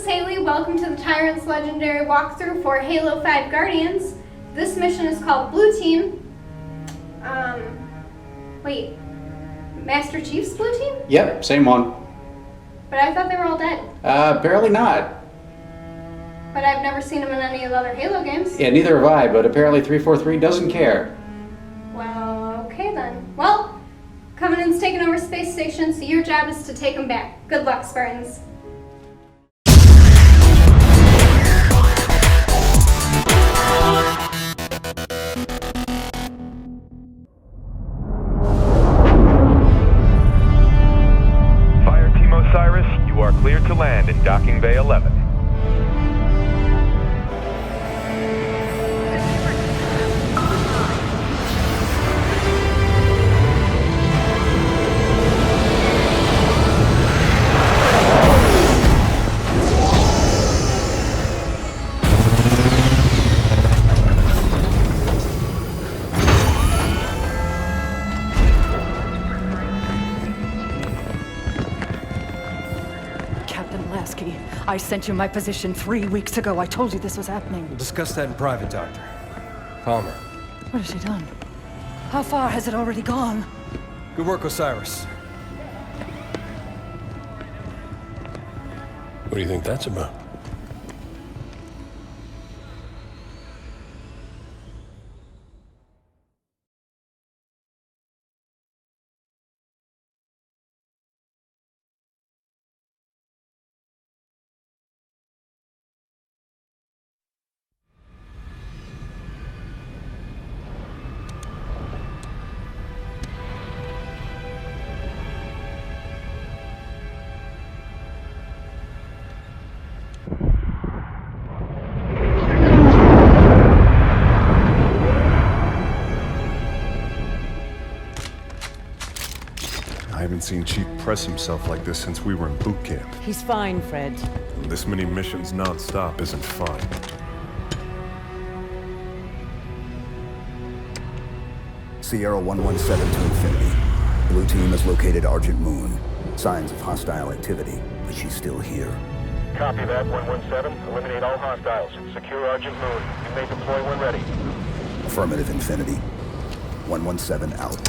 Haley. Welcome to the Tyrant's Legendary Walkthrough for Halo 5 Guardians. This mission is called Blue Team. Wait. Master Chief's Blue Team? Yep, same one. But I thought they were all dead. Barely not. But I've never seen them in any of the other Halo games. Yeah, neither have I, but apparently 343 doesn't care. Well, okay then. Well, Covenant's taking over Space Station, so your job is to take them back. Good luck, Spartans. Fire Team Osiris, you are cleared to land in Docking Bay 11. I sent you my position 3 weeks ago. I told you this was happening. We'll discuss that in private, Doctor. Palmer. What has she done? How far has it already gone? Good work, Osiris. What do you think that's about? I haven't seen Chief press himself like this since we were in boot camp. He's fine, Fred. This many missions non-stop isn't fun. Sierra 117 to Infinity. Blue Team has located Argent Moon. Signs of hostile activity, but she's still here. Copy that, 117. Eliminate all hostiles. Secure Argent Moon. You may deploy when ready. Affirmative, Infinity. 117 out.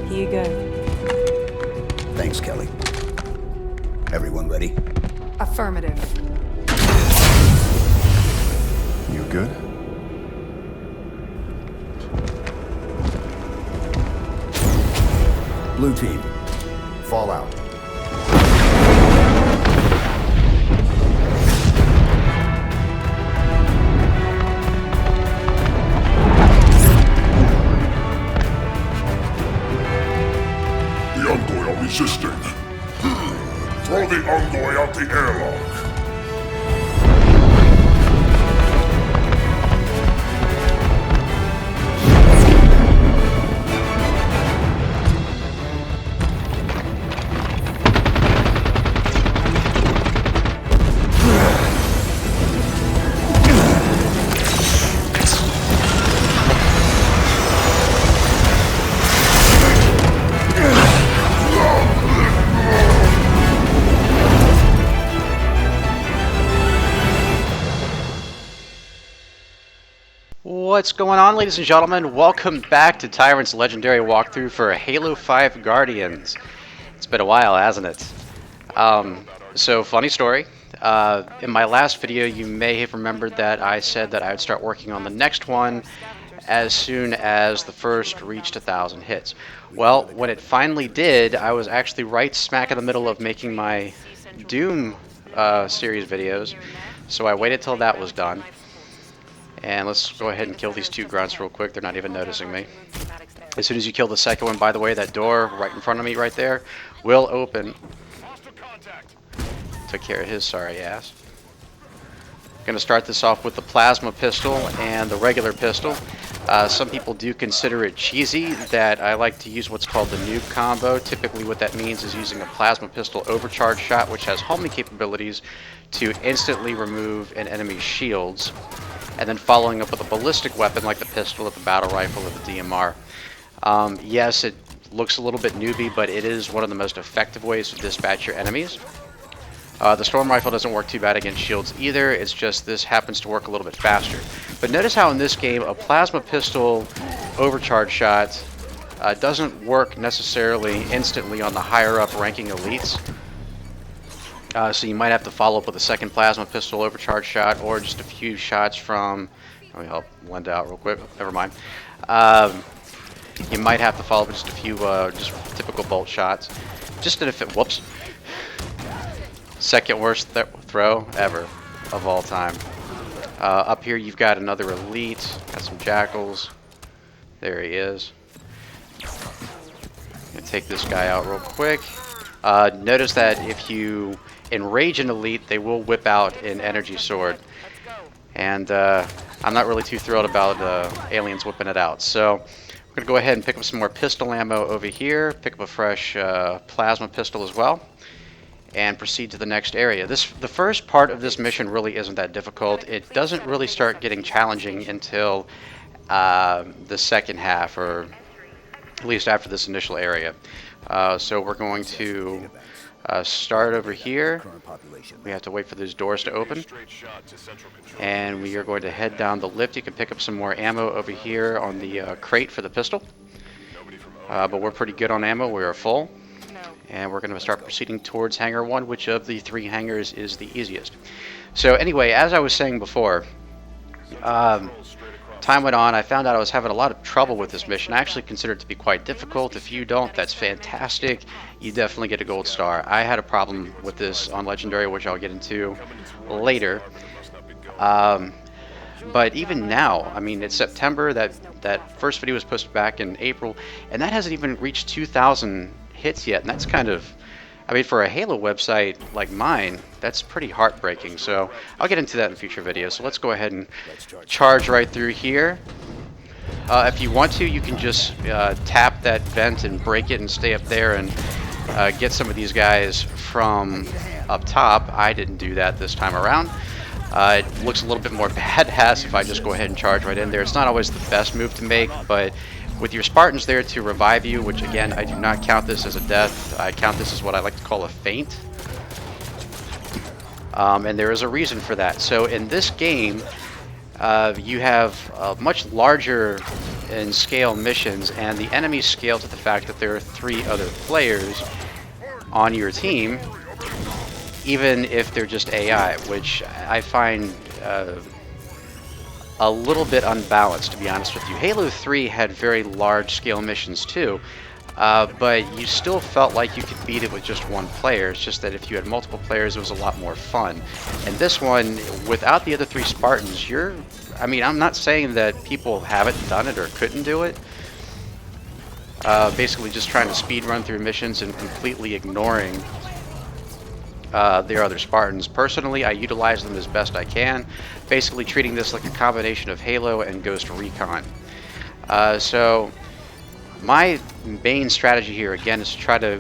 Here you go. Thanks, Kelly. Everyone ready? Affirmative. You good? Blue Team, fall out. The Envoy are resisting. Throw the Envoy out the airlock. What's going on, ladies and gentlemen? Welcome back to Tyrant's Legendary Walkthrough for Halo 5 Guardians. It's been a while, hasn't it? So, funny story. In my last video, you may have remembered that I said that I would start working on the next one as soon as the first reached 1,000 hits. Well, when it finally did, I was actually right smack in the middle of making my Doom series videos, so I waited till that was done. And let's go ahead and kill these two grunts real quick. They're not even noticing me. As soon as you kill the second one, by the way, that door right in front of me right there will open. Took care of his sorry ass. Going to start this off with the plasma pistol and the regular pistol. Some people do consider it cheesy that I like to use what's called the noob combo. Typically what that means is using a plasma pistol overcharge shot, which has homing capabilities to instantly remove an enemy's shields. and then following up with a ballistic weapon like the pistol or the battle rifle or the DMR. Yes, it looks a little bit newbie, but it is one of the most effective ways to dispatch your enemies. The storm rifle doesn't work too bad against shields either, it's just this happens to work a little bit faster. But notice how in this game a plasma pistol overcharge shot doesn't work necessarily instantly on the higher up ranking elites. So you might have to follow up with a second plasma pistol overcharge shot or just a few shots from... Let me help blend out real quick. Never mind. You might have to follow up with just a few just typical bolt shots. Just if it... Whoops. Second worst throw ever of all time. Up here you've got another elite. Got some jackals. There he is. Gonna take this guy out real quick. Notice that if you enrage an elite, they will whip out an energy sword. And I'm not really too thrilled about aliens whipping it out. So we're gonna go ahead and pick up some more pistol ammo over here. Pick up a fresh plasma pistol as well. And proceed to the next area. The first part of this mission really isn't that difficult. It doesn't really start getting challenging until the second half, or at least after this initial area. So we're going to start over here. We have to wait for those doors to open. And we are going to head down the lift. You can pick up some more ammo over here on the crate for the pistol. But we're pretty good on ammo. We are full. And we're going to start proceeding towards Hangar 1, which of the 3 hangars is the easiest. So anyway, as I was saying before, time went on, I found out I was having a lot of trouble with this mission. I actually consider it to be quite difficult. If you don't, that's fantastic. You definitely get a gold star. I had a problem with this on Legendary, which I'll get into later. But even now, I mean, it's September. That first video was posted back in April, and that hasn't even reached 2,000 hits yet, and that's kind of, I mean, for a Halo website like mine, that's pretty heartbreaking. So I'll get into that in future videos. So let's go ahead and charge right through here. If you want to, you can just tap that vent and break it and stay up there and get some of these guys from up top. I didn't do that this time around. It looks a little bit more badass if I just go ahead and charge right in there. It's not always the best move to make, but with your Spartans there to revive you, which again, I do not count this as a death. I count this as what I like to call a feint. And there is a reason for that. So in this game, you have much larger in scale missions, and the enemies scale to the fact that there are 3 other players on your team, even if they're just AI, which I find a little bit unbalanced, to be honest with you. Halo 3 had very large scale missions too, but you still felt like you could beat it with just 1 player. It's just that if you had multiple players, it was a lot more fun. And this one, without the other 3 Spartans, I mean, I'm not saying that people haven't done it or couldn't do it. Basically just trying to speed run through missions and completely ignoring their other Spartans. Personally, I utilize them as best I can, basically treating this like a combination of Halo and Ghost Recon. So my main strategy here, again, is to try to,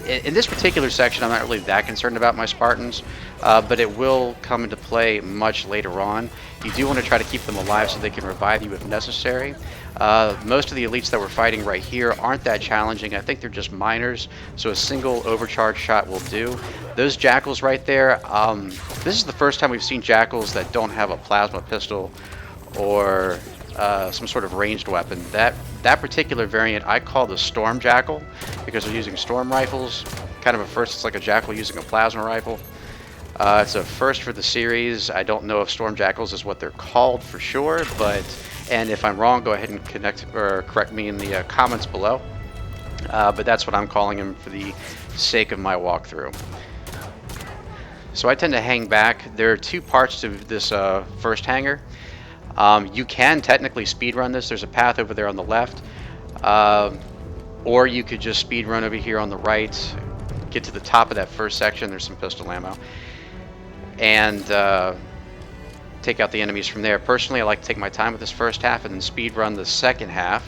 in this particular section, I'm not really that concerned about my Spartans, but it will come into play much later on. You do want to try to keep them alive so they can revive you if necessary. Most of the elites that we're fighting right here aren't that challenging. I think they're just minors, so a single overcharge shot will do. Those jackals right there, this is the first time we've seen jackals that don't have a plasma pistol or some sort of ranged weapon. That particular variant I call the Storm Jackal because they're using storm rifles. Kind of a first, it's like a jackal using a plasma rifle. It's a first for the series. I don't know if Storm Jackals is what they're called for sure, and if I'm wrong, go ahead and correct me in the comments below. But that's what I'm calling them for the sake of my walkthrough. So I tend to hang back. There are 2 parts to this first hangar. You can technically speedrun this. There's a path over there on the left. Or you could just speedrun over here on the right, get to the top of that first section. There's some pistol ammo. And take out the enemies from there. Personally, I like to take my time with this first half and then speed run the second half.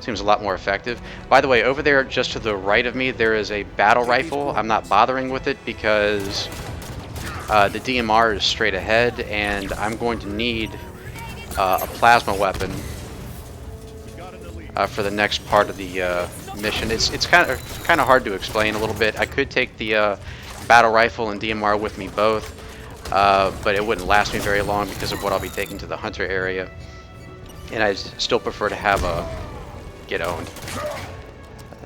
Seems a lot more effective. By the way, over there just to the right of me, there is a battle rifle. I'm not bothering with it because the DMR is straight ahead, and I'm going to need a plasma weapon for the next part of the mission. It's kind of hard to explain a little bit. I could take the battle rifle and DMR with me both, but it wouldn't last me very long because of what I'll be taking to the hunter area, and I still prefer to have a get owned.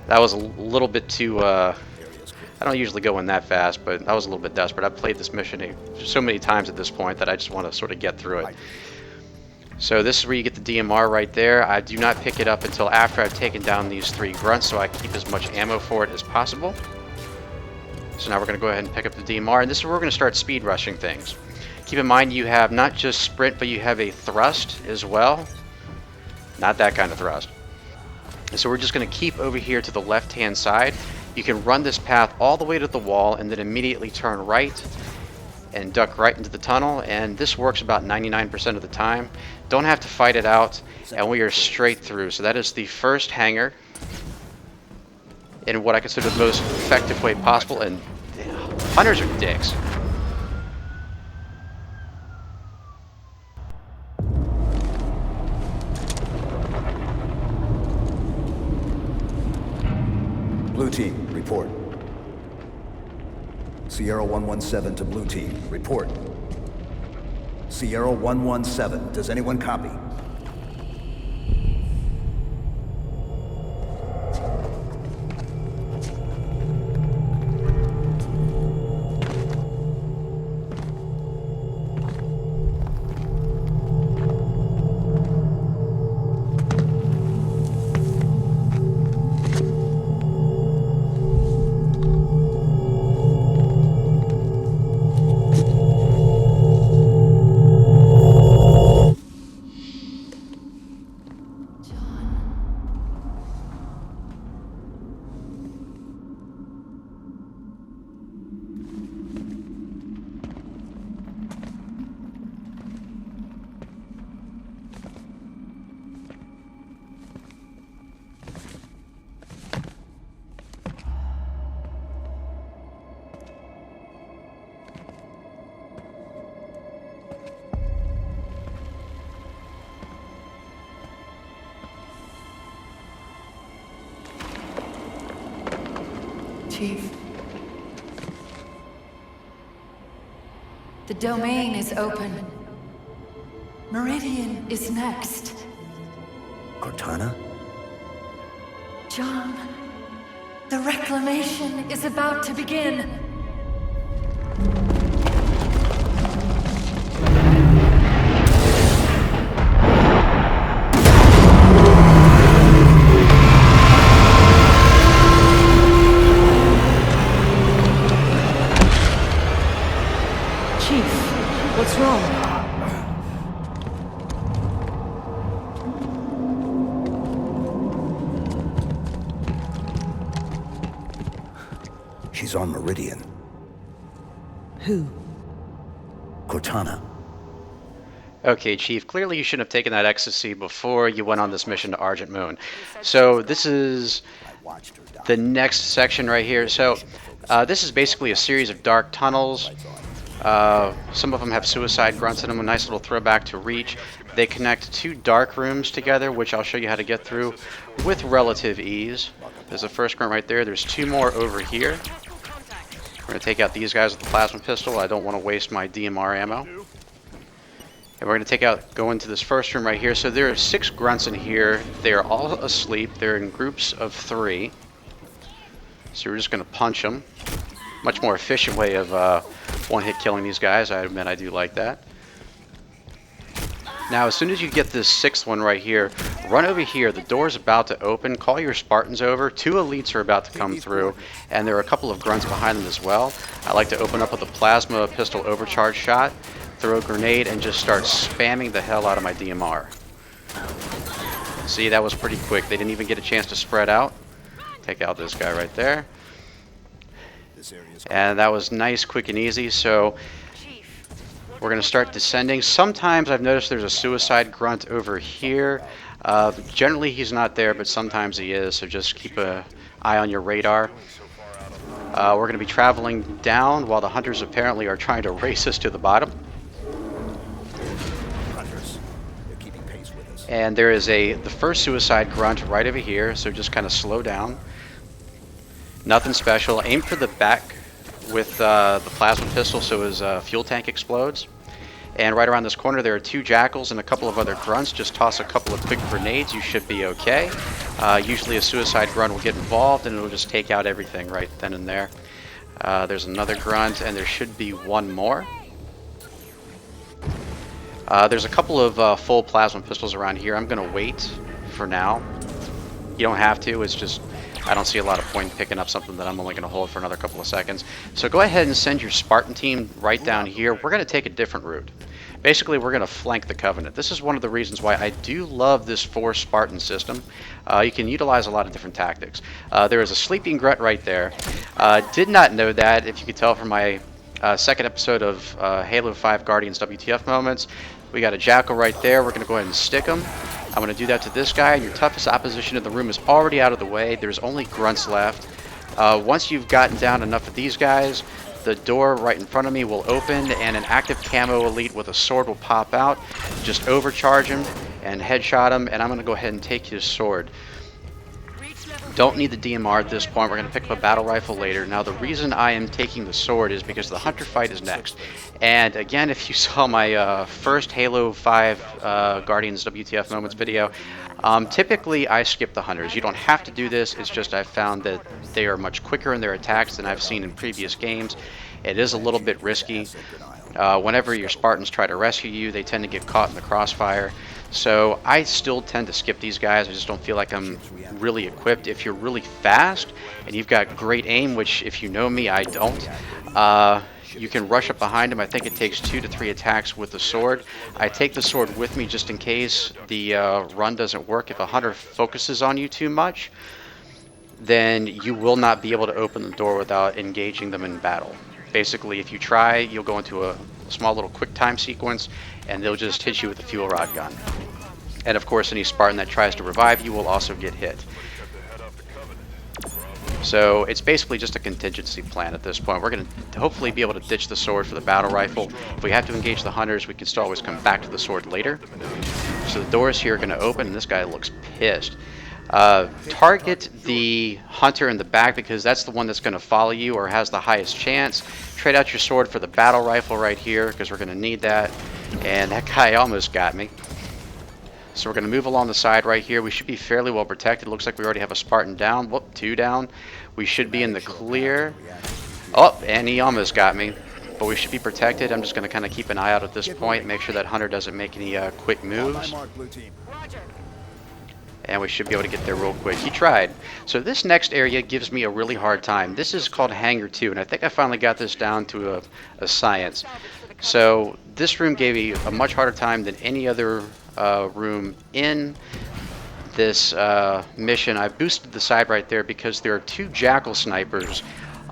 That was a little bit too. I don't usually go in that fast, but I was a little bit desperate. I've played this mission so many times at this point that I just want to sort of get through it. So this is where you get the DMR right there. I do not pick it up until after I've taken down these 3 grunts, so I keep as much ammo for it as possible. So now we're going to go ahead and pick up the DMR, and this is where we're going to start speed rushing things. Keep in mind you have not just sprint, but you have a thrust as well. Not that kind of thrust. And so we're just going to keep over here to the left-hand side. You can run this path all the way to the wall and then immediately turn right and duck right into the tunnel, and this works about 99% of the time. Don't have to fight it out, and we are straight through. So that is the first hangar in what I consider the most effective way possible, and hunters are dicks. Blue team, report. Sierra 117 to blue team, report. Sierra 117, does anyone copy? Chief. The domain is open. Meridian is next. Cortana? John, the reclamation is about to begin. What's wrong? She's on Meridian. Who? Cortana. Okay, Chief, clearly you shouldn't have taken that ecstasy before you went on this mission to Argent Moon. So this is the next section right here. So this is basically a series of dark tunnels. Some of them have suicide grunts in them, a nice little throwback to Reach. They connect 2 dark rooms together, which I'll show you how to get through with relative ease. There's the first grunt right there. There's 2 more over here. We're going to take out these guys with the plasma pistol. I don't want to waste my DMR ammo. And we're going to go into this first room right here. So there are 6 grunts in here. They are all asleep. They're in groups of 3. So we're just going to punch them. Much more efficient way of one-hit killing these guys. I admit I do like that. Now, as soon as you get this 6th one right here, run over here. The door's about to open. Call your Spartans over. 2 elites are about to come through, and there are a couple of grunts behind them as well. I like to open up with a plasma pistol overcharge shot, throw a grenade, and just start spamming the hell out of my DMR. See, that was pretty quick. They didn't even get a chance to spread out. Take out this guy right there. And that was nice, quick, and easy. So we're going to start descending. Sometimes I've noticed there's a suicide grunt over here. Generally he's not there, but sometimes he is, so just keep an eye on your radar. We're going to be traveling down while the hunters apparently are trying to race us to the bottom. Hunters. They're And there is the first suicide grunt right over here, so just kind of slow down. Nothing special. Aim for the back with the plasma pistol so his fuel tank explodes. And right around this corner there are 2 jackals and a couple of other grunts. Just toss a couple of quick grenades, you should be okay. Usually a suicide grunt will get involved and it'll just take out everything right then and there. There's another grunt and there should be one more. There's a couple of full plasma pistols around here. I'm going to wait for now. You don't have to, it's just I don't see a lot of point in picking up something that I'm only going to hold for another couple of seconds. So go ahead and send your Spartan team right down here. We're going to take a different route. Basically, we're going to flank the Covenant. This is one of the reasons why I do love this 4 Spartan system. You can utilize a lot of different tactics. There is a sleeping grunt right there. Did not know that, if you could tell from my second episode of Halo 5 Guardians WTF moments. We got a jackal right there. We're going to go ahead and stick him. I'm going to do that to this guy, and your toughest opposition in the room is already out of the way. There's only grunts left. Once you've gotten down enough of these guys, the door right in front of me will open, and an active camo elite with a sword will pop out. Just overcharge him and headshot him, and I'm going to go ahead and take his sword. Don't need the DMR at this point. We're going to pick up a battle rifle later. Now, the reason I am taking the sword is because the hunter fight is next. And again, if you saw my first Halo 5 Guardians WTF moments video, typically I skip the hunters. You don't have to do this. It's just I've found that they are much quicker in their attacks than I've seen in previous games. It is a little bit risky. Whenever your Spartans try to rescue you, they tend to get caught in the crossfire. So I still tend to skip these guys. I just don't feel like I'm really equipped. If you're really fast and you've got great aim, which if you know me, I don't, you can rush up behind him. I think it takes 2 to 3 attacks with the sword. I take the sword with me just in case the run doesn't work. If a hunter focuses on you too much, then you will not be able to open the door without engaging them in battle. Basically, if you try, you'll go into a small little quick time sequence and they'll just hit you with a fuel rod gun. And of course, any Spartan that tries to revive you will also get hit. So it's basically just a contingency plan at this point. We're going to hopefully be able to ditch the sword for the battle rifle. If we have to engage the hunters, we can still always come back to the sword later. So the doors here are going to open, and this guy looks pissed. Target the hunter in the back because that's the one that's going to follow you or has the highest chance. Trade out your sword for the battle rifle right here because we're going to need that. And that guy almost got me. So we're going to move along the side right here. We should be fairly well protected. It looks like we already have a Spartan down. Whoop, 2 down. We should be in the clear. Oh, and he almost got me. But we should be protected. I'm just going to kind of keep an eye out at this point. Make sure that hunter doesn't make any quick moves. And we should be able to get there real quick. He tried. So this next area gives me a really hard time. This is called Hangar 2. And I think I finally got this down to a science. So this room gave me a much harder time than any other room in this mission. I boosted the side right there because there are 2 jackal snipers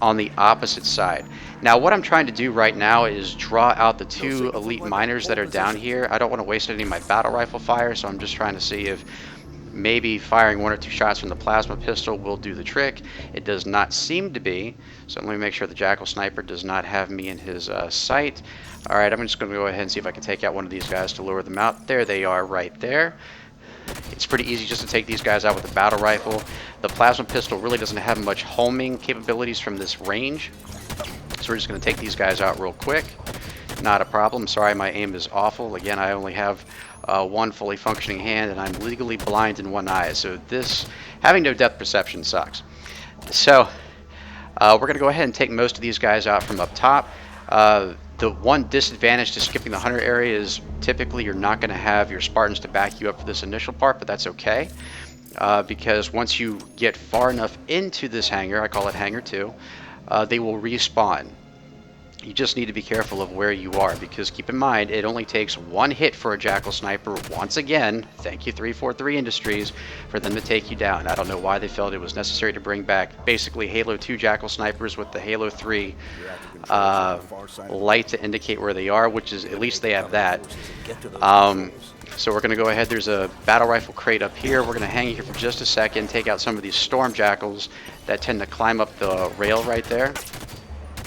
on the opposite side. Now what I'm trying to do right now is draw out the 2 elite miners that are down here. I don't want to waste any of my battle rifle fire, so I'm just trying to see if maybe firing 1 or 2 shots from the plasma pistol will do the trick. It does not seem to be, so let me make sure the jackal sniper does not have me in his sight. Alright, I'm just going to go ahead and see if I can take out one of these guys to lure them out. There they are right there. It's pretty easy just to take these guys out with a battle rifle. The plasma pistol really doesn't have much homing capabilities from this range. So we're just going to take these guys out real quick. Not a problem. Sorry, my aim is awful. Again, I only have 1 fully functioning hand and I'm legally blind in 1 eye. So this, having no depth perception sucks. So we're going to go ahead and take most of these guys out from up top. The one disadvantage to skipping the hunter area is typically you're not going to have your Spartans to back you up for this initial part, but that's okay. Because once you get far enough into this hangar, I call it Hangar 2, they will respawn. You just need to be careful of where you are because keep in mind it only takes 1 hit for a jackal sniper. Once again, thank you 343 Industries for them to take you down. I don't know why they felt it was necessary to bring back basically Halo 2 jackal snipers with the Halo 3 light to indicate where they are, which is at least they have that. So we're going to go ahead. There's a battle rifle crate up here. We're going to hang here for just a second, take out some of these storm jackals that tend to climb up the rail right there.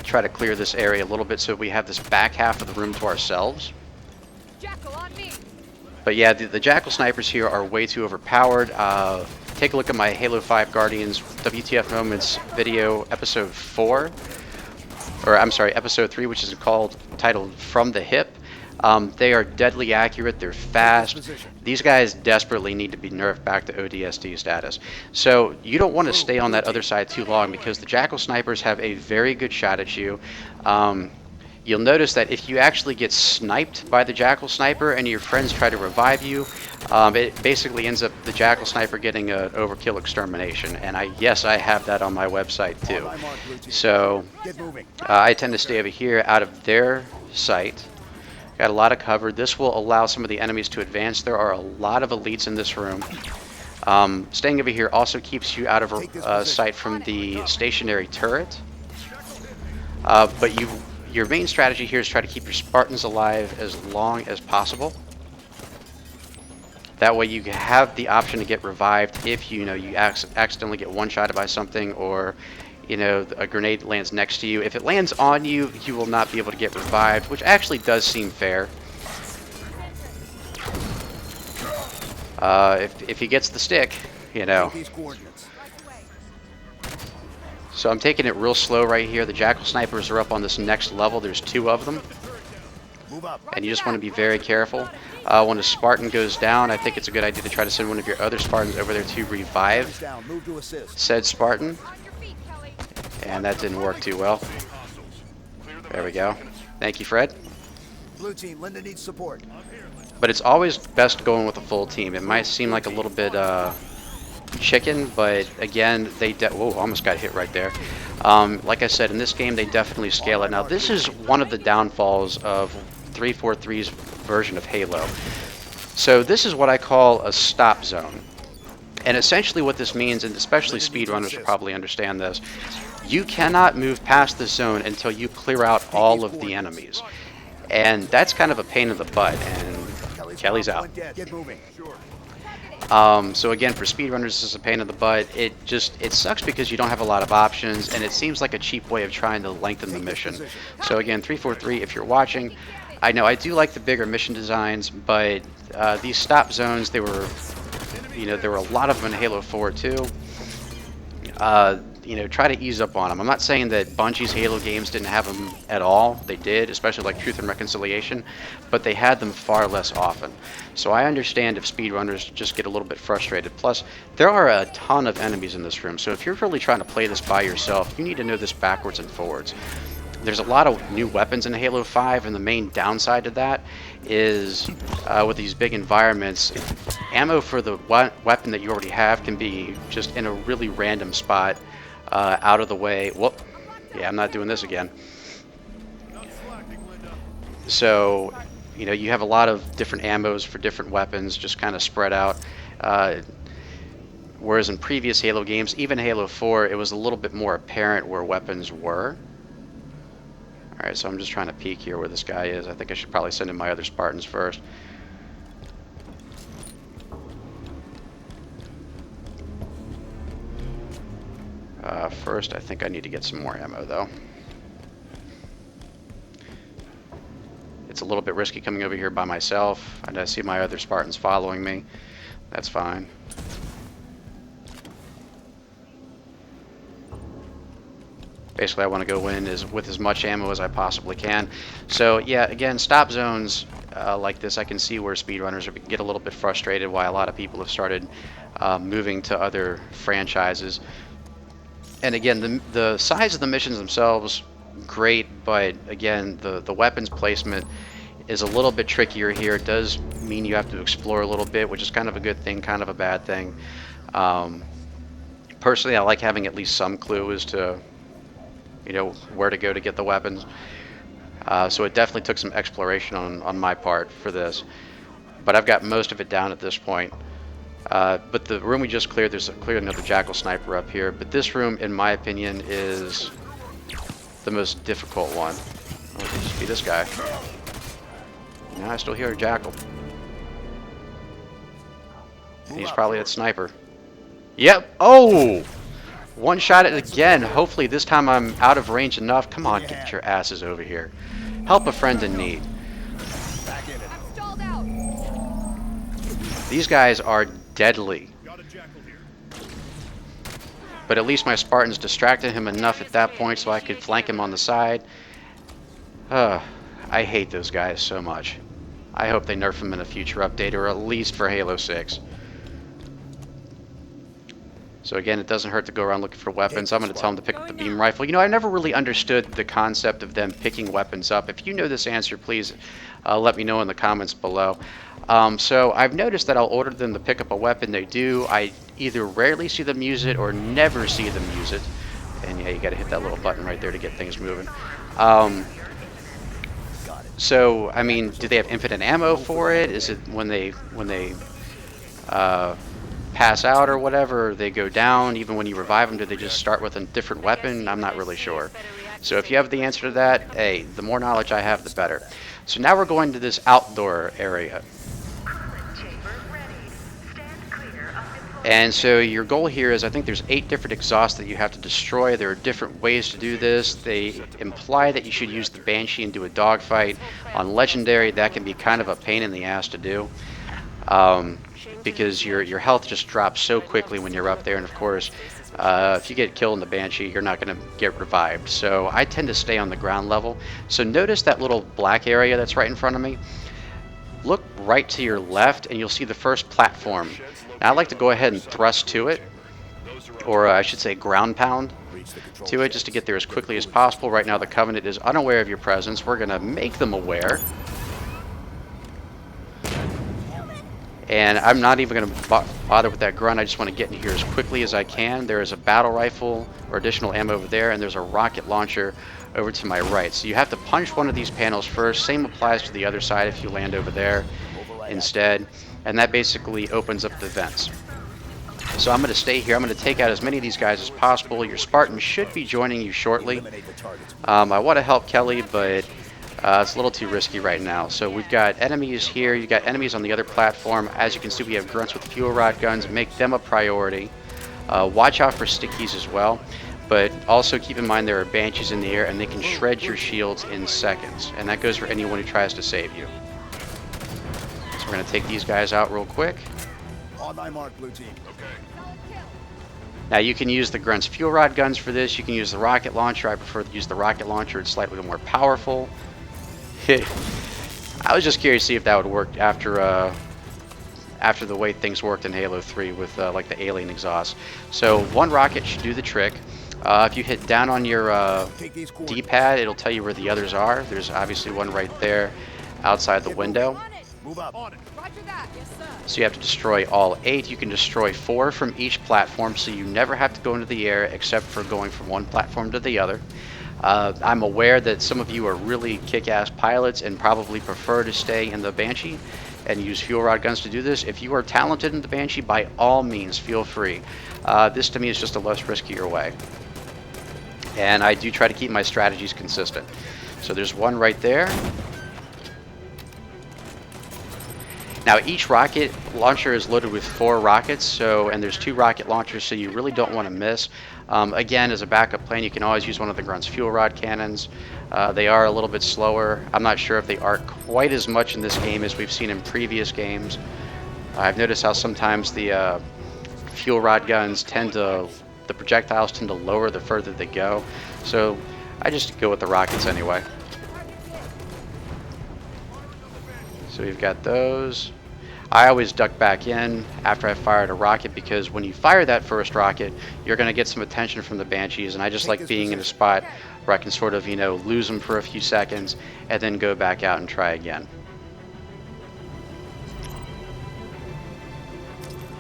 Try to clear this area a little bit so we have this back half of the room to ourselves. Jackal on me. But yeah, the Jackal snipers here are way too overpowered. Take a look at my Halo 5 Guardians WTF Moments video, episode 4. Or I'm sorry, episode 3, which is titled From the Hip. They are deadly accurate, they're fast. These guys desperately need to be nerfed back to ODST status. So you don't want to stay on that other side too long because the Jackal snipers have a very good shot at you. You'll notice that if you actually get sniped by the Jackal sniper and your friends try to revive you, it basically ends up the Jackal sniper getting an overkill extermination. And yes, I have that on my website too. So I tend to stay over here out of their sight. Got a lot of cover. This will allow some of the enemies to advance. There are a lot of elites in this room. Staying over here also keeps you out of sight from the stationary turret. But your main strategy here is try to keep your Spartans alive as long as possible. That way you have the option to get revived if you accidentally get one-shotted by something, or a grenade lands next to you. If it lands on you, you will not be able to get revived, which actually does seem fair. If he gets the stick, So I'm taking it real slow right here. The Jackal snipers are up on this next level. There's 2 of them. And you just want to be very careful. When a Spartan goes down, I think it's a good idea to try to send one of your other Spartans over there to revive said Spartan. And that didn't work too well. There we go. Thank you, Fred. Blue team, Linda needs support. But it's always best going with a full team. It might seem like a little bit chicken, but again, whoa, almost got hit right there. Like I said, in this game, they definitely scale it. Now, this is one of the downfalls of 343's version of Halo. So this is what I call a stop zone. And essentially what this means, and especially speedrunners will probably understand this, you cannot move past the zone until you clear out all of the enemies. And that's kind of a pain in the butt, and Kelly's out. So again, for speedrunners, this is a pain in the butt. It sucks because you don't have a lot of options, and it seems like a cheap way of trying to lengthen the mission. So again, 343, if you're watching, I know I do like the bigger mission designs, but these stop zones, there were a lot of them in Halo 4 too. Try to ease up on them. I'm not saying that Bungie's Halo games didn't have them at all. They did, especially like Truth and Reconciliation, but they had them far less often. So I understand if speedrunners just get a little bit frustrated. Plus, there are a ton of enemies in this room, so if you're really trying to play this by yourself, you need to know this backwards and forwards. There's a lot of new weapons in Halo 5, and the main downside to that is with these big environments, ammo for the weapon that you already have can be just in a really random spot, out of the way. Whoop. Yeah, I'm not doing this again. So, you have a lot of different ammos for different weapons, just kind of spread out. Whereas in previous Halo games, even Halo 4, it was a little bit more apparent where weapons were. Alright, so I'm just trying to peek here where this guy is. I think I should probably send in my other Spartans first. First, I think I need to get some more ammo, though. It's a little bit risky coming over here by myself, and I see my other Spartans following me. That's fine. Basically, I want to go in with as much ammo as I possibly can. So, yeah, again, stop zones like this, I can see where speedrunners get a little bit frustrated, why a lot of people have started moving to other franchises. And again, the size of the missions themselves, great, but again, the weapons placement is a little bit trickier here. It does mean you have to explore a little bit, which is kind of a good thing, kind of a bad thing. Personally, I like having at least some clue as to where to go to get the weapons. So it definitely took some exploration on my part for this. But I've got most of it down at this point. But the room we just cleared, there's clearly another Jackal sniper up here. But this room, in my opinion, is the most difficult one. Oh, it could just be this guy. No, I still hear a Jackal. And he's probably that sniper. Yep. Oh! One shot it again. Hopefully this time I'm out of range enough. Come on, get your asses over here. Help a friend in need. These guys are deadly. But at least my Spartans distracted him enough at that point so I could flank him on the side. I hate those guys so much. I hope they nerf them in a future update, or at least for Halo 6. So again, it doesn't hurt to go around looking for weapons. I'm going to tell them to pick up the beam rifle. You know, I never really understood the concept of them picking weapons up. If you know this answer, please let me know in the comments below. So I've noticed that I'll order them to pick up a weapon. They do. I either rarely see them use it or never see them use it. And yeah, you got to hit that little button right there to get things moving. So, I mean, do they have infinite ammo for it? Is it when they pass out or whatever, or they go down? Even when you revive them, do they just start with a different weapon? I'm not really sure. So if you have the answer to that, hey, the more knowledge I have, the better. So now we're going to this outdoor area. And so your goal here is, I think there's 8 different exhausts that you have to destroy. There are different ways to do this. They imply that you should use the Banshee and do a dogfight. On Legendary, that can be kind of a pain in the ass to do. Because your health just drops so quickly when you're up there. And of course, if you get killed in the Banshee, you're not going to get revived. So I tend to stay on the ground level. So notice that little black area that's right in front of me. Look right to your left and you'll see the first platform. Now, I like to go ahead and thrust to it, or I should say ground pound to it, just to get there as quickly as possible. Right now the Covenant is unaware of your presence. We're going to make them aware. And I'm not even going to bother with that grunt. I just want to get in here as quickly as I can. There is a battle rifle or additional ammo over there, and there's a rocket launcher over to my right. So you have to punch one of these panels first. Same applies to the other side if you land over there instead. And that basically opens up the vents. So I'm going to stay here. I'm going to take out as many of these guys as possible. Your Spartan should be joining you shortly. I want to help Kelly, but it's a little too risky right now. So we've got enemies here. You've got enemies on the other platform. As you can see, we have grunts with fuel rod guns. Make them a priority. Watch out for stickies as well. But also keep in mind there are Banshees in the air, and they can shred your shields in seconds. And that goes for anyone who tries to save you. So we're going to take these guys out real quick. On my mark, blue team. Okay. Now you can use the Grunt's fuel rod guns for this. You can use the rocket launcher. I prefer to use the rocket launcher. It's slightly more powerful. I was just curious to see if that would work after the way things worked in Halo 3 with like the alien exhaust. So one rocket should do the trick. If you hit down on your D-pad, it'll tell you where the others are. There's obviously one right there outside the window. Move up. So you have to destroy all 8. You can destroy 4 from each platform, so you never have to go into the air except for going from one platform to the other. I'm aware that some of you are really kick-ass pilots and probably prefer to stay in the Banshee and use fuel rod guns to do this. If you are talented in the Banshee, by all means, feel free. This to me is just a less riskier way. And I do try to keep my strategies consistent. So there's one right there. Now each rocket launcher is loaded with 4 rockets, and there's 2 rocket launchers, so you really don't want to miss. Again, as a backup plan, you can always use one of the Grunt's fuel rod cannons. They are a little bit slower. I'm not sure if they arc quite as much in this game as we've seen in previous games. I've noticed how sometimes the fuel rod guns the projectiles tend to lower the further they go. So I just go with the rockets anyway. So we've got those. I always duck back in after I've fired a rocket, because when you fire that first rocket, you're going to get some attention from the Banshees, and I just like being in a spot where I can sort of, lose them for a few seconds and then go back out and try again.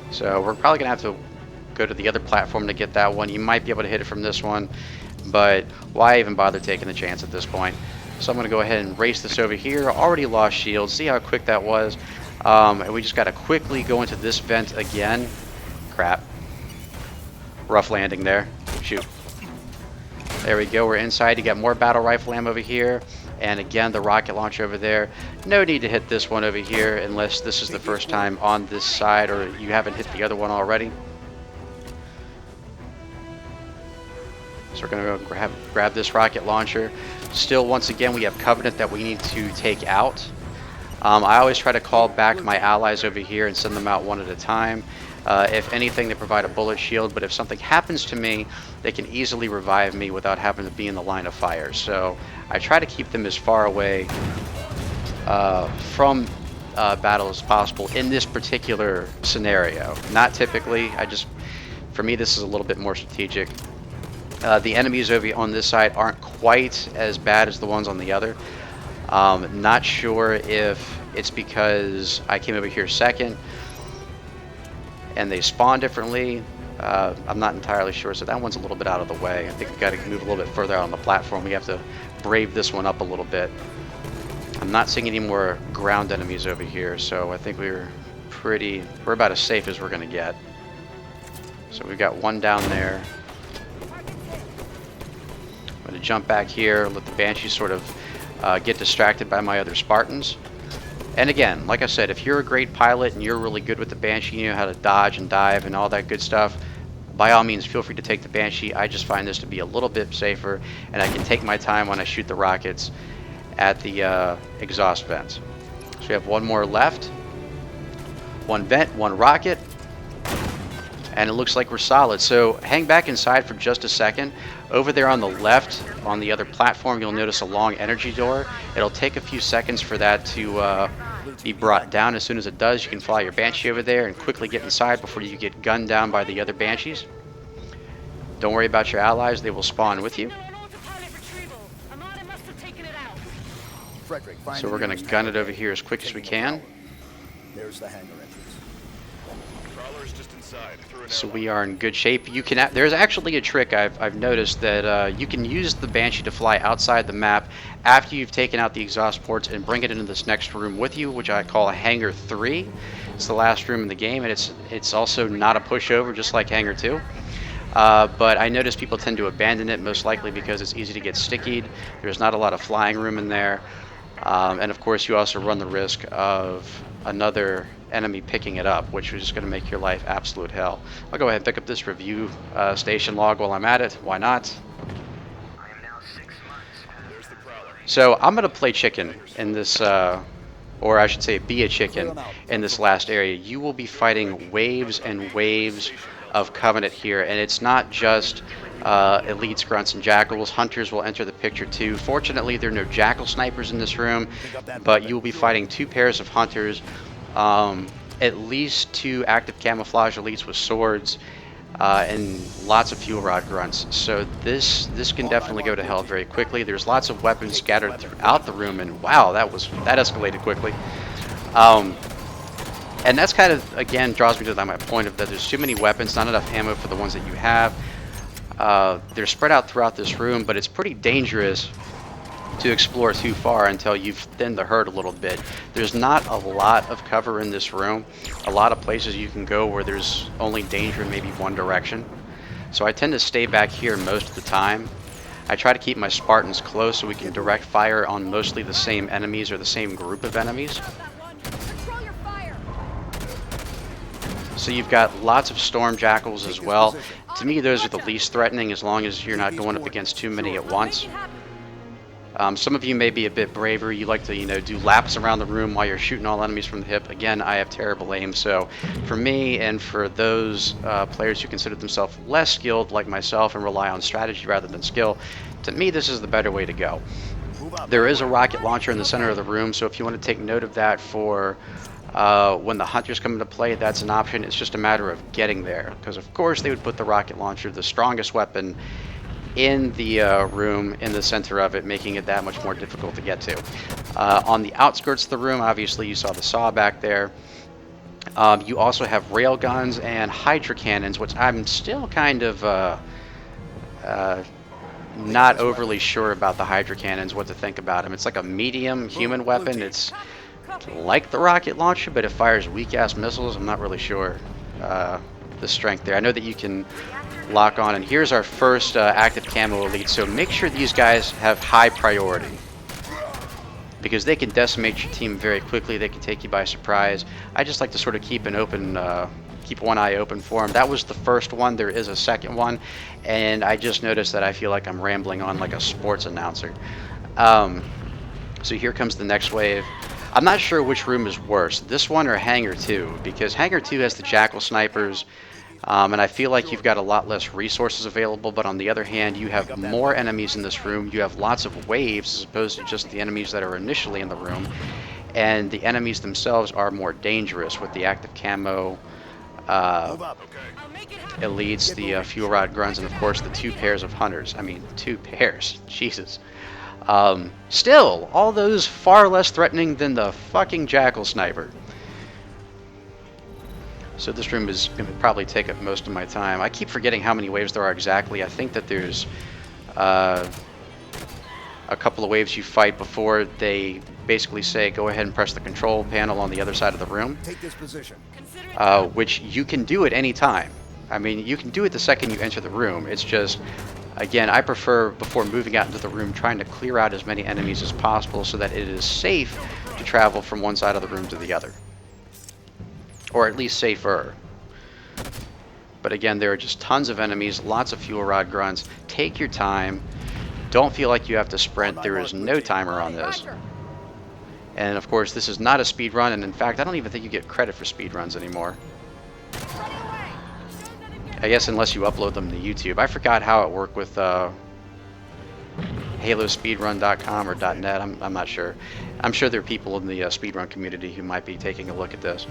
So we're probably going to have to go to the other platform to get that one. You might be able to hit it from this one, but why even bother taking the chance at this point? So I'm going to go ahead and race this over here. Already lost shields. See how quick that was? And we just got to quickly go into this vent again. Crap. Rough landing there. Shoot. There we go. We're inside. You got more battle rifle ammo over here. And again, the rocket launcher over there. No need to hit this one over here unless this is the first time on this side or you haven't hit the other one already. So we're going to go grab this rocket launcher. Still, once again, we have Covenant that we need to take out. I always try to call back my allies over here and send them out one at a time. If anything, they provide a bullet shield, but if something happens to me, they can easily revive me without having to be in the line of fire. So I try to keep them as far away from battle as possible in this particular scenario. Not typically, for me this is a little bit more strategic. The enemies over on this side aren't quite as bad as the ones on the other. Not sure if it's because I came over here second and they spawn differently. I'm not entirely sure, so that one's a little bit out of the way. I think we've got to move a little bit further out on the platform. We have to brave this one up a little bit. I'm not seeing any more ground enemies over here, so I think we're about as safe as we're going to get. So we've got one down there. I'm going to jump back here, let the Banshees sort of get distracted by my other Spartans. And again, like I said, if you're a great pilot and you're really good with the Banshee, you know how to dodge and dive and all that good stuff, by all means feel free to take the Banshee. I just find this to be a little bit safer, and I can take my time when I shoot the rockets at the exhaust vents. So we have one more left. One vent, one rocket, and it looks like we're solid. So hang back inside for just a second. Over there on the left, on the other platform, you'll notice a long energy door. It'll take a few seconds for that to be brought down. As soon as it does, you can fly your Banshee over there and quickly get inside before you get gunned down by the other Banshees. Don't worry about your allies, they will spawn with you. So we're going to gun it over here as quick as we can. There's the hangar entrance. So we are in good shape. You can. There's actually a trick I've noticed that you can use the Banshee to fly outside the map after you've taken out the exhaust ports and bring it into this next room with you, which I call Hangar 3. It's the last room in the game, and it's also not a pushover, just like Hangar 2. But I notice people tend to abandon it, most likely because it's easy to get stickied. There's not a lot of flying room in there. And of course you also run the risk of another enemy picking it up, which is just going to make your life absolute hell. I'll go ahead and pick up this review station log while I'm at it. Why not? So I'm going to play chicken in this, or I should say be a chicken in this last area. You will be fighting waves and waves of Covenant here, and it's not just elites, grunts, and jackals. Hunters will enter the picture too. Fortunately, there are no jackal snipers in this room, but you will be fighting two pairs of hunters, at least two active camouflage elites with swords, and lots of fuel rod grunts. So this can definitely go to hell very quickly. There's lots of weapons scattered throughout the room, and wow, that escalated quickly. And that's kind of, again, draws me to my point of that there's too many weapons, not enough ammo for the ones that you have. They're spread out throughout this room, but it's pretty dangerous to explore too far until you've thinned the herd a little bit. There's not a lot of cover in this room. A lot of places you can go where there's only danger in maybe one direction. So I tend to stay back here most of the time. I try to keep my Spartans close so we can direct fire on mostly the same enemies or the same group of enemies. So you've got lots of storm jackals as well. To me, those are the least threatening as long as you're not going up against too many at once. Some of you may be a bit braver. You like to, do laps around the room while you're shooting all enemies from the hip. Again, I have terrible aim, so for me and for those players who consider themselves less skilled like myself and rely on strategy rather than skill, to me this is the better way to go. There is a rocket launcher in the center of the room, so if you want to take note of that for when the hunters come into play, that's an option. It's just a matter of getting there, because of course they would put the rocket launcher, the strongest weapon, in the room in the center of it, making it that much more difficult to get to. On the outskirts of the room, obviously you saw the saw back there. You also have rail guns and hydra cannons, which I'm still kind of not overly sure about the hydra cannons, what to think about them. It's like a medium human weapon. It's like the rocket launcher, but it fires weak-ass missiles. I'm not really sure the strength there. I know that you can lock on, and here's our first active camo elite, so make sure these guys have high priority, because they can decimate your team very quickly. They can take you by surprise. I just like to sort of keep an open, keep one eye open for them. That was the first one. There is a second one, and I just noticed that I feel like I'm rambling on like a sports announcer. So here comes the next wave. I'm not sure which room is worse, this one or Hangar 2, because Hangar 2 has the Jackal snipers, and I feel like you've got a lot less resources available, but on the other hand, you have more enemies in this room, you have lots of waves as opposed to just the enemies that are initially in the room, and the enemies themselves are more dangerous with the active camo, elites, the fuel rod grunts, and of course the 2 pairs of hunters. I mean, 2 pairs, Jesus. Still, all those far less threatening than the fucking Jackal sniper. So this room is going to probably take up most of my time. I keep forgetting how many waves there are exactly. I think that there's a couple of waves you fight before they basically say go ahead and press the control panel on the other side of the room. Take this position. Which you can do at any time. I mean, you can do it the second you enter the room. It's just, again, I prefer, before moving out into the room, trying to clear out as many enemies as possible so that it is safe to travel from one side of the room to the other. Or at least safer. But again, there are just tons of enemies, lots of fuel rod grunts. Take your time. Don't feel like you have to sprint. There is no timer on this. And of course, this is not a speed run, and in fact, I don't even think you get credit for speed runs anymore. I guess unless you upload them to YouTube. I forgot how it worked with HaloSpeedrun.com or .net. I'm not sure. I'm sure there are people in the speedrun community who might be taking a look at this.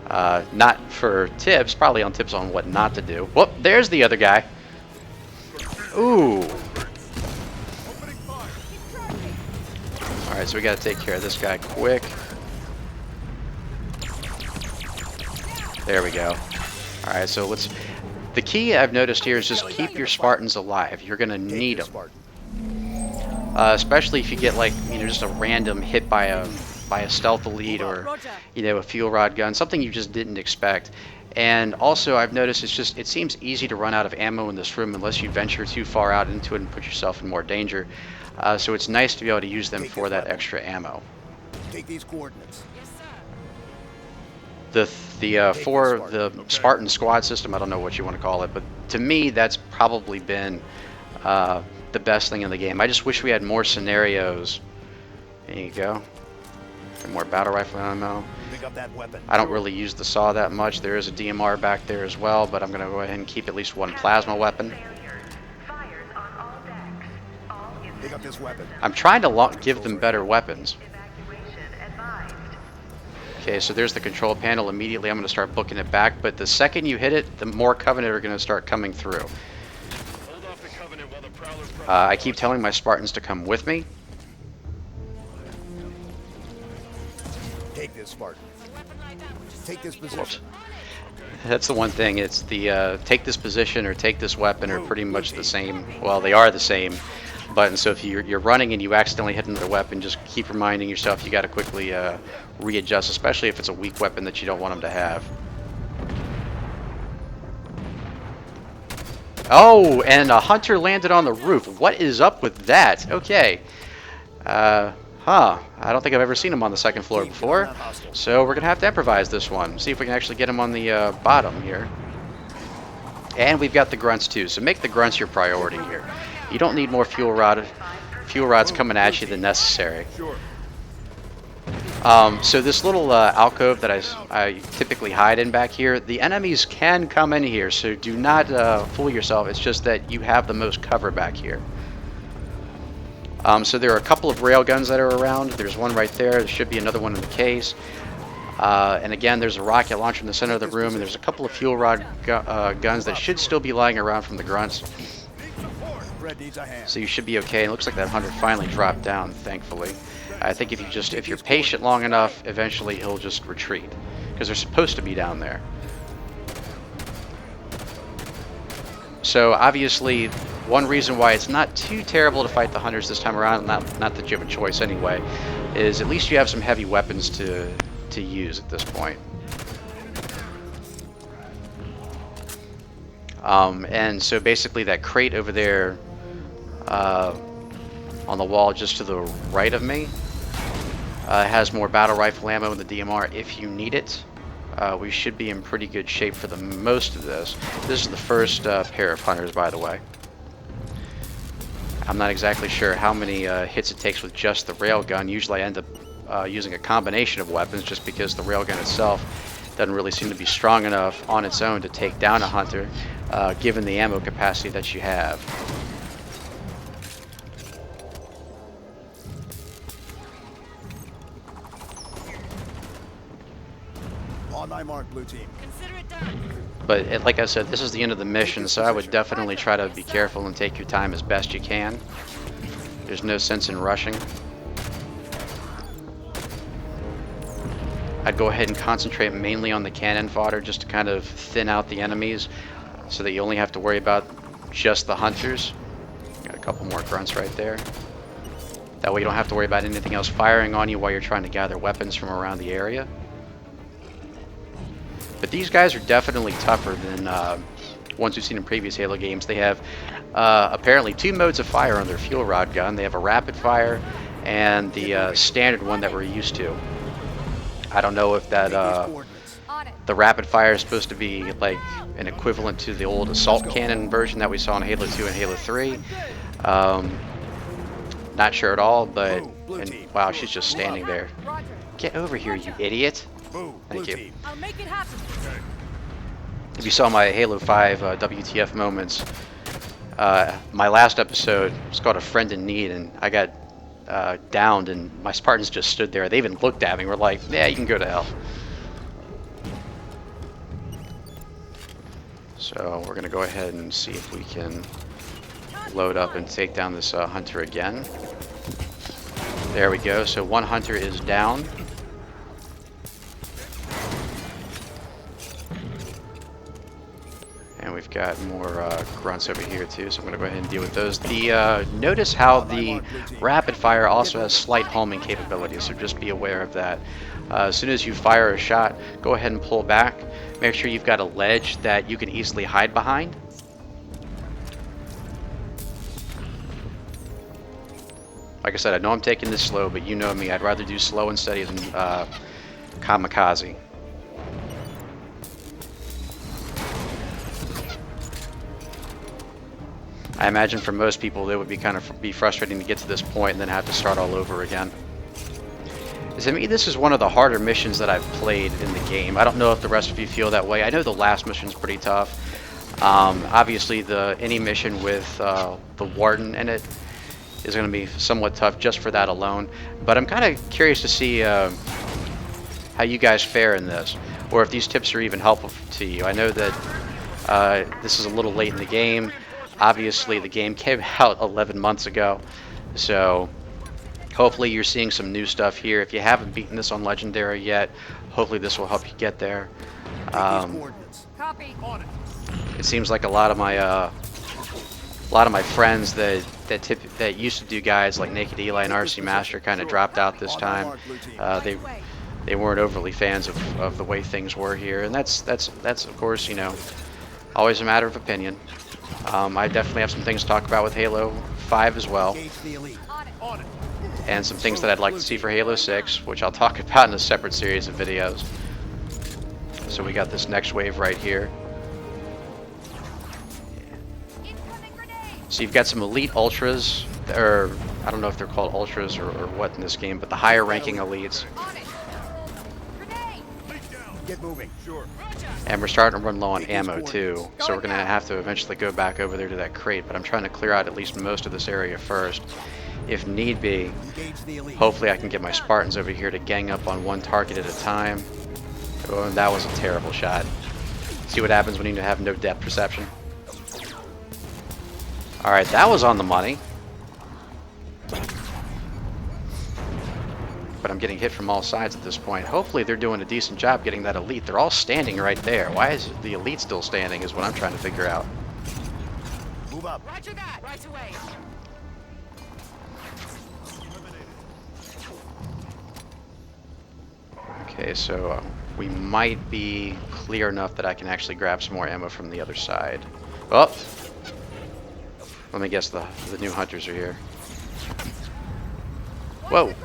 Not for tips, probably on tips on what not to do. Whoop, there's the other guy. Ooh. Alright, so we gotta take care of this guy quick. There we go. Alright, so let's... The key I've noticed here is just keep your Spartans alive. You're gonna need them. Especially if you get, like, you know, just a random hit by a stealth elite or, you know, a fuel rod gun, something you just didn't expect. And also I've noticed it seems easy to run out of ammo in this room unless you venture too far out into it and put yourself in more danger. So it's nice to be able to use them for that extra ammo. Take these coordinates. The Spartan squad system, I don't know what you want to call it, but to me that's probably been the best thing in the game. I just wish we had more scenarios. There you go. And more battle rifle ammo. Pick up that weapon. I don't really use the saw that much. There is a DMR back there as well, but I'm going to go ahead and keep at least one plasma weapon. Pick up this weapon. I'm trying to give them better weapons. Okay, so there's the control panel. Immediately I'm going to start booking it back, but the second you hit it, the more Covenant are going to start coming through. I keep telling my Spartans to come with me. Take this, Spartan. Take this position. That's the one thing. It's the take this position or take this weapon are pretty much the same. Well, they are the same button. So if you're running and you accidentally hit another weapon, just keep reminding yourself you got to quickly readjust, especially if it's a weak weapon that you don't want them to have. Oh, and a hunter landed on the roof. What is up with that? Okay. I don't think I've ever seen him on the second floor before, so we're going to have to improvise this one. See if we can actually get him on the bottom here. And we've got the grunts too, so make the grunts your priority here. You don't need more fuel rods coming at you than necessary. So this little alcove that I typically hide in back here, the enemies can come in here, so do not fool yourself. It's just that you have the most cover back here. So there are a couple of railguns that are around. There's one right there. There should be another one in the case. And again, there's a rocket launcher in the center of the room, and there's a couple of fuel rod guns that should still be lying around from the grunts. So you should be okay. It looks like that hunter finally dropped down, thankfully. I think if you're patient long enough, eventually he'll just retreat, because they're supposed to be down there. So obviously, one reason why it's not too terrible to fight the hunters this time around, not that you have a choice anyway, is at least you have some heavy weapons to use at this point. And so basically that crate over there on the wall just to the right of me has more battle rifle ammo in the DMR if you need it. We should be in pretty good shape for the most of this. This is the first pair of hunters, by the way. I'm not exactly sure how many hits it takes with just the railgun. Usually I end up using a combination of weapons, just because the railgun itself doesn't really seem to be strong enough on its own to take down a hunter, given the ammo capacity that you have. On my mark, blue team. But like I said, this is the end of the mission, so I would definitely try to be careful and take your time as best you can. There's no sense in rushing. I'd go ahead and concentrate mainly on the cannon fodder just to kind of thin out the enemies so that you only have to worry about just the hunters. Got a couple more grunts right there. That way you don't have to worry about anything else firing on you while you're trying to gather weapons from around the area. But these guys are definitely tougher than ones we've seen in previous Halo games. They have apparently 2 modes of fire on their fuel rod gun. They have a rapid fire and the standard one that we're used to. I don't know if that the rapid fire is supposed to be like an equivalent to the old assault cannon version that we saw in Halo 2 and Halo 3. Not sure at all, but and, wow, she's just standing there. Get over here, you idiot. Thank you. I'll make it happen. If you saw my Halo 5 WTF moments, my last episode was called A Friend in Need, and I got downed, and my Spartans just stood there. They even looked at me. We're like, yeah, you can go to hell. So we're going to go ahead and see if we can load up and take down this hunter again. There we go. So one hunter is down. And we've got more grunts over here too, so I'm going to go ahead and deal with those. Notice how the rapid fire also has slight homing capabilities, so just be aware of that. As soon as you fire a shot, go ahead and pull back. Make sure you've got a ledge that you can easily hide behind. Like I said, I know I'm taking this slow, but you know me. I'd rather do slow and steady than kamikaze. I imagine for most people it would be kind of frustrating to get to this point and then have to start all over again. To me, this is one of the harder missions that I've played in the game. I don't know if the rest of you feel that way. I know the last mission's pretty tough. Obviously, any mission with the Warden in it is going to be somewhat tough just for that alone. But I'm kind of curious to see how you guys fare in this, or if these tips are even helpful to you. I know that this is a little late in the game. Obviously, the game came out 11 months ago, so hopefully you're seeing some new stuff here. If you haven't beaten this on Legendary yet, hopefully this will help you get there. It seems like a lot of my friends that used to do guides like Naked Eli and RC Master kind of dropped out this time. They weren't overly fans of the way things were here, and that's of course, you know, always a matter of opinion. I definitely have some things to talk about with Halo 5 as well, and some things that I'd like to see for Halo 6, which I'll talk about in a separate series of videos. So we got this next wave right here. So you've got some elite ultras, or I don't know if they're called ultras or what in this game, but the higher ranking elites. Get moving. Sure. And we're starting to run low on ammo too, so we're going to have to eventually go back over there to that crate, but I'm trying to clear out at least most of this area first. If need be, hopefully I can get my Spartans over here to gang up on one target at a time. Oh, and that was a terrible shot. See what happens when you have no depth perception. Alright, that was on the money. But I'm getting hit from all sides at this point. Hopefully they're doing a decent job getting that elite. They're all standing right there. Why is the elite still standing is what I'm trying to figure out. Move up. Roger that. Right away. Okay, so we might be clear enough that I can actually grab some more ammo from the other side. Oh! Let me guess, the new hunters are here. Whoa!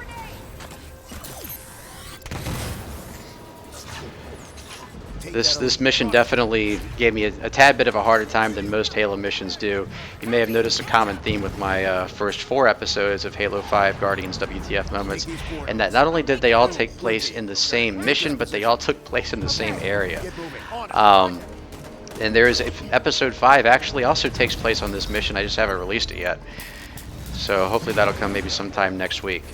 This mission definitely gave me a tad bit of a harder time than most Halo missions do. You may have noticed a common theme with my first 4 episodes of Halo 5 Guardians WTF moments, and that not only did they all take place in the same mission, but they all took place in the same area. And there is episode 5 actually also takes place on this mission. I just haven't released it yet, so hopefully that'll come maybe sometime next week.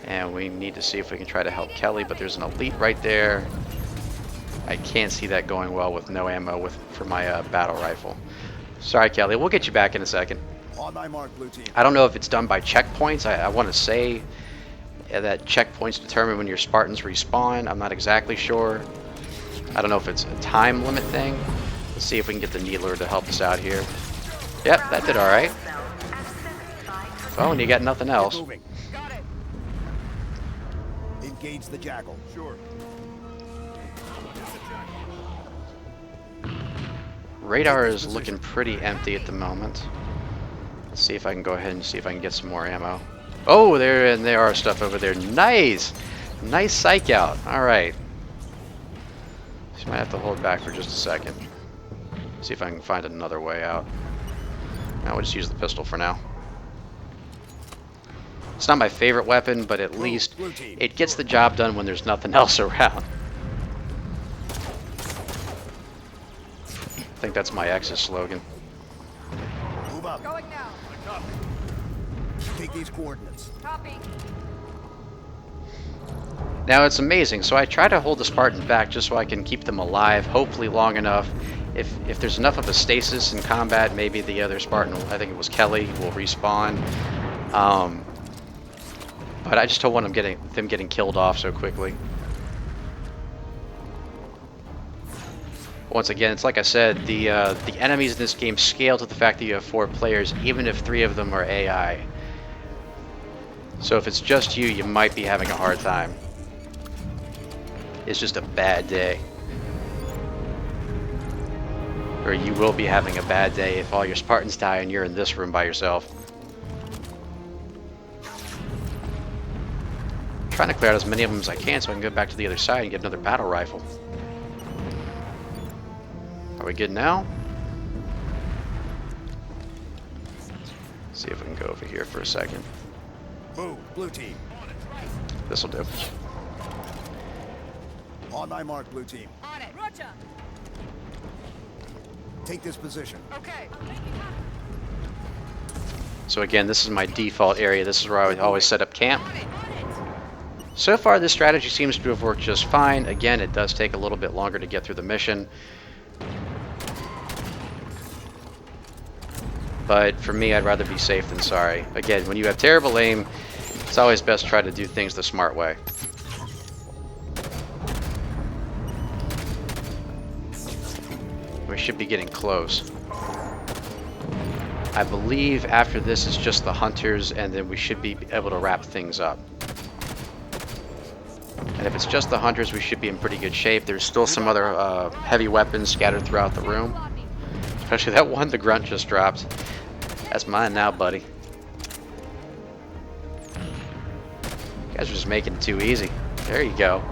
And we need to see if we can try to help Kelly, but there's an elite right there. I can't see that going well with no ammo for my battle rifle. Sorry, Kelly. We'll get you back in a second. On my mark, blue team. I don't know if it's done by checkpoints. I want to say that checkpoints determine when your Spartans respawn. I'm not exactly sure. I don't know if it's a time limit thing. Let's see if we can get the Needler to help us out here. Yep, that did all right. Well, when you got nothing else. Engage the Jackal. Sure. Radar is looking pretty empty at the moment. Let's see if I can go ahead and see if I can get some more ammo. Oh, there are stuff over there. Nice! Nice psych out. Alright. So I might have to hold back for just a second. See if I can find another way out. Now we'll just use the pistol for now. It's not my favorite weapon, but at least it gets the job done when there's nothing else around. I think that's my ex's slogan. Move up. Going now. Take these coordinates. Copy. Now it's amazing, so I try to hold the Spartans back just so I can keep them alive, hopefully long enough. If there's enough of a stasis in combat, maybe the other Spartan, I think it was Kelly, will respawn. But I just don't want them getting killed off so quickly. Once again, it's like I said, the enemies in this game scale to the fact that you have 4 players, even if 3 of them are AI. So if it's just you, you might be having a hard time. It's just a bad day. Or you will be having a bad day if all your Spartans die and you're in this room by yourself. I'm trying to clear out as many of them as I can so I can go back to the other side and get another battle rifle. Are we good now? See if we can go over here for a second. Move, blue team. This'll do. On my mark, blue team. On it. Roger. Take this position. Okay. So again, this is my default area. This is where I would always set up camp. So far, this strategy seems to have worked just fine. Again, it does take a little bit longer to get through the mission. But for me, I'd rather be safe than sorry. Again, when you have terrible aim, it's always best to try to do things the smart way. We should be getting close. I believe after this is just the hunters, and then we should be able to wrap things up. And if it's just the hunters, we should be in pretty good shape. There's still some other heavy weapons scattered throughout the room. Especially that one the grunt just dropped. That's mine now, buddy. You guys are just making it too easy. There you go.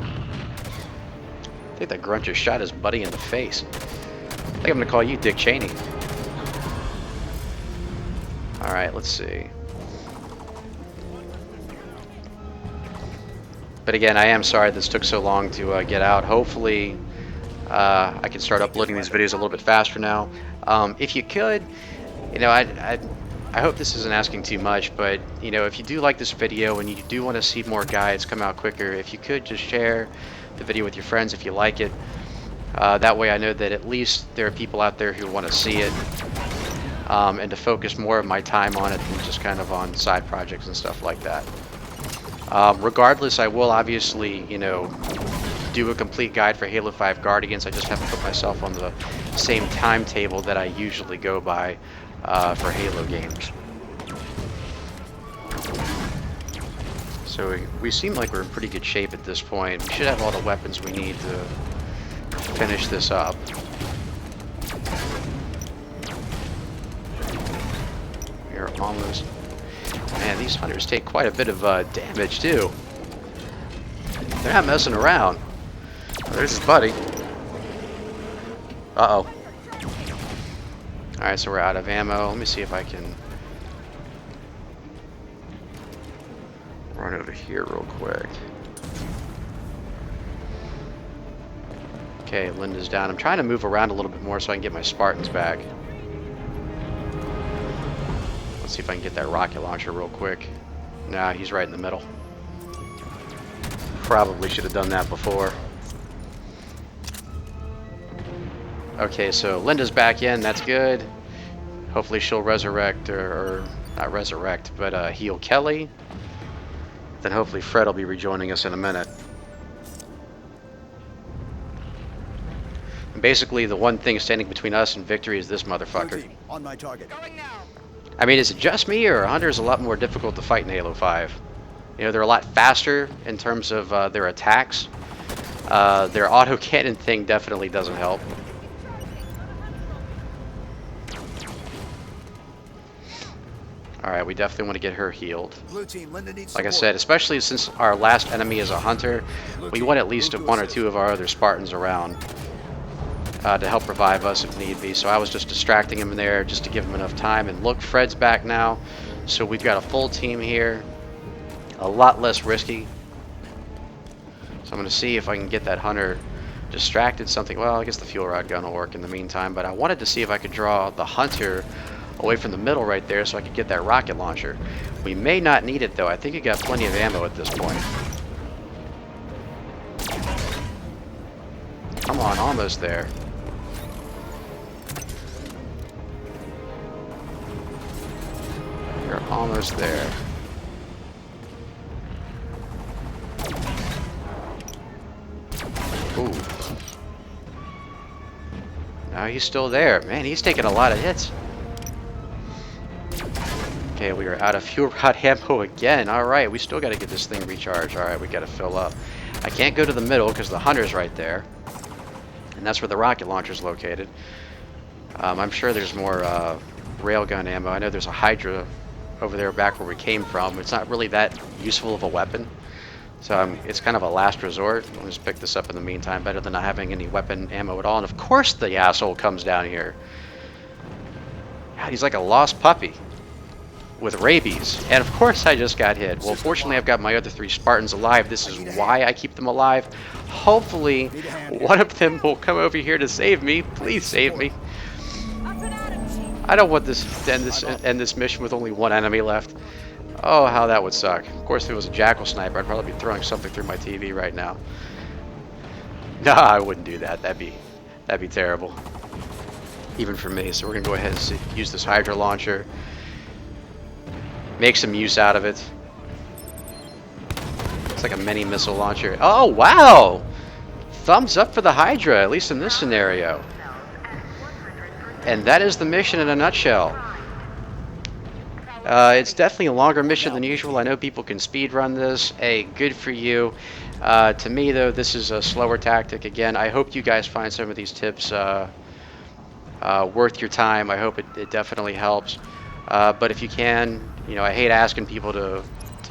I think that grunt just shot his buddy in the face. I think I'm gonna call you Dick Cheney. Alright, let's see. But again, I am sorry this took so long to get out. Hopefully, I can start uploading these videos a little bit faster now. If you could, you know, I hope this isn't asking too much, but you know, if you do like this video and you do want to see more guides come out quicker, if you could just share the video with your friends if you like it. That way I know that at least there are people out there who want to see it, and to focus more of my time on it than just kind of on side projects and stuff like that. Regardless, I will obviously, you know, do a complete guide for Halo 5 Guardians. I just have to put myself on the same timetable that I usually go by for Halo games. So we seem like we're in pretty good shape at this point. We should have all the weapons we need to finish this up. We're almost... Man, these hunters take quite a bit of damage too. They're not messing around. There's his buddy. Uh-oh. Alright, so we're out of ammo. Let me see if I can run over here real quick. Okay, Linda's down. I'm trying to move around a little bit more so I can get my Spartans back. Let's see if I can get that rocket launcher real quick. Nah, he's right in the middle. Probably should have done that before. Okay, so Linda's back in. That's good. Hopefully she'll resurrect, or not resurrect, but heal Kelly. Then hopefully Fred will be rejoining us in a minute. And basically, the one thing standing between us and victory is this motherfucker. On my target. I mean, is it just me, or Hunter's a lot more difficult to fight in Halo 5? You know, they're a lot faster in terms of their attacks. Their autocannon thing definitely doesn't help. Alright, we definitely want to get her healed. Blue team, Linda needs Like I support. said, especially since our last enemy is a Hunter, we want at least one or two of our other Spartans around to help revive us if need be. So I was just distracting him in there just to give him enough time. And look, Fred's back now. So we've got a full team here. A lot less risky. So I'm going to see if I can get that Hunter distracted something. Well, I guess the fuel rod gun will work in the meantime. But I wanted to see if I could draw the Hunter away from the middle right there so I could get that rocket launcher. We may not need it though. I think you got plenty of ammo at this point. Come on, almost there. You're almost there. Ooh. No, he's still there. Man, he's taking a lot of hits. Okay, we are out of fuel rod ammo again. Alright, we still got to get this thing recharged. Alright, we got to fill up. I can't go to the middle because the Hunter's right there. And that's where the rocket launcher's located. I'm sure there's more railgun ammo. I know there's a Hydra over there back where we came from. It's not really that useful of a weapon. So it's kind of a last resort. I'll just pick this up in the meantime. Better than not having any weapon ammo at all. And of course the asshole comes down here. God, he's like a lost puppy with rabies. And of course I just got hit. Well, fortunately I've got my other 3 Spartans alive. This is why I keep them alive. Hopefully one of them will come over here to save me. Please save me. I don't want this to end this mission with only one enemy left. Oh, how that would suck. Of course, if it was a Jackal sniper, I'd probably be throwing something through my TV right now. Nah, I wouldn't do that. That'd be terrible. Even for me. So we're gonna go ahead and use this Hydra launcher. Make some use out of it. It's like a mini missile launcher. Oh, wow! Thumbs up for the Hydra, at least in this scenario. And that is the mission in a nutshell. It's definitely a longer mission than usual. I know people can speed run this. Hey, good for you. To me, though, this is a slower tactic. Again, I hope you guys find some of these tips worth your time. I hope it definitely helps. But if you can, you know, I hate asking people to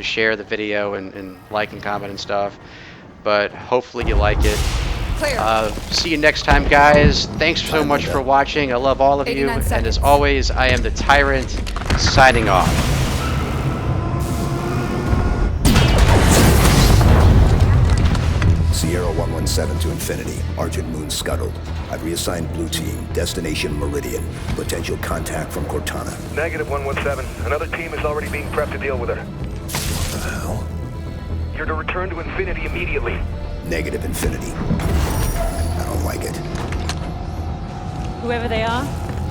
share the video and like and comment and stuff. But hopefully you like it. See you next time, guys. Thanks so much for watching. I love all of you. And as always, I am the Tyrant, signing off. Sierra 117 to Infinity. Argent Moon scuttled. I've reassigned Blue Team. Destination Meridian. Potential contact from Cortana. Negative 117. Another team is already being prepped to deal with her. What the hell? You're to return to Infinity immediately. Negative, Infinity. I don't like it. Whoever they are,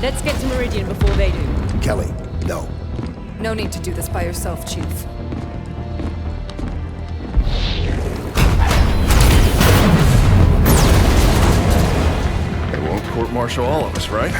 let's get to Meridian before they do. Kelly, no. No need to do this by yourself, Chief. They won't court-martial all of us, right?